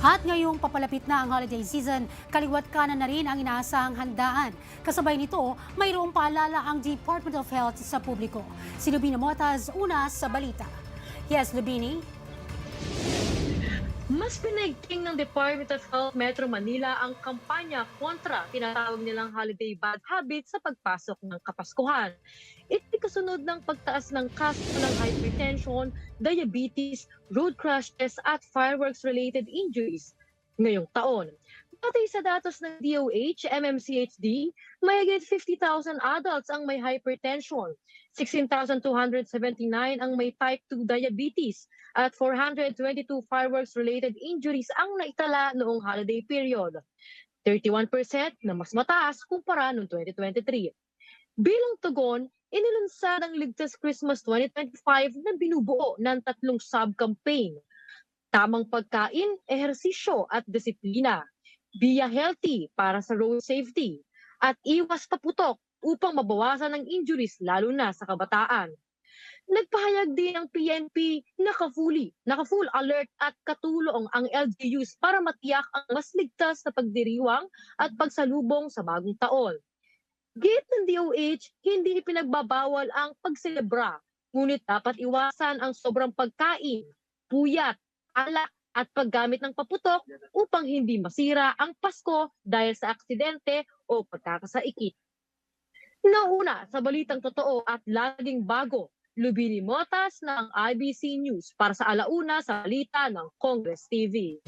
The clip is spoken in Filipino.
At ngayong papalapit na ang holiday season, kaliwat kanan na rin ang inaasahang handaan. Kasabay nito, mayroong paalala ang Department of Health sa publiko. Si Lubina Motas, una sa balita. Yes, Lubini? Mas pinaigting ng Department of Health Metro Manila ang kampanya kontra tinatawag nilang holiday bad habits sa pagpasok ng Kapaskuhan. Ito kasunod ng pagtaas ng kaso ng hypertension, diabetes, road crashes at fireworks-related injuries ngayong taon. Batay sa datos ng DOH, MMCHD, mahigit 50,000 adults ang may hypertension, 16,279 ang may type 2 diabetes, at 422 fireworks-related injuries ang naitala noong holiday period. 31% na mas mataas kumpara noong 2023. Bilang tugon, inilunsad ang Ligtas Christmas 2025 na binubuo ng 3 sub-campaign. Tamang pagkain, ehersisyo at disiplina. Be healthy para sa road safety. At iwas paputok upang mabawasan ang injuries lalo na sa kabataan. Nagpahayag din ang PNP na naka-full alert at katulong ang LGUs para matiyak ang mas ligtas na pagdiriwang at pagsalubong sa bagong taon. Gate ng DOH, hindi ipinagbabawal ang pagselebra, ngunit dapat iwasan ang sobrang pagkain, puyat, alak at paggamit ng paputok upang hindi masira ang Pasko dahil sa aksidente o pagkakasaikip. Nauna sa balitang totoo at laging bago, Lubini Motas ng IBC News para sa alauna sa balita ng Congress TV.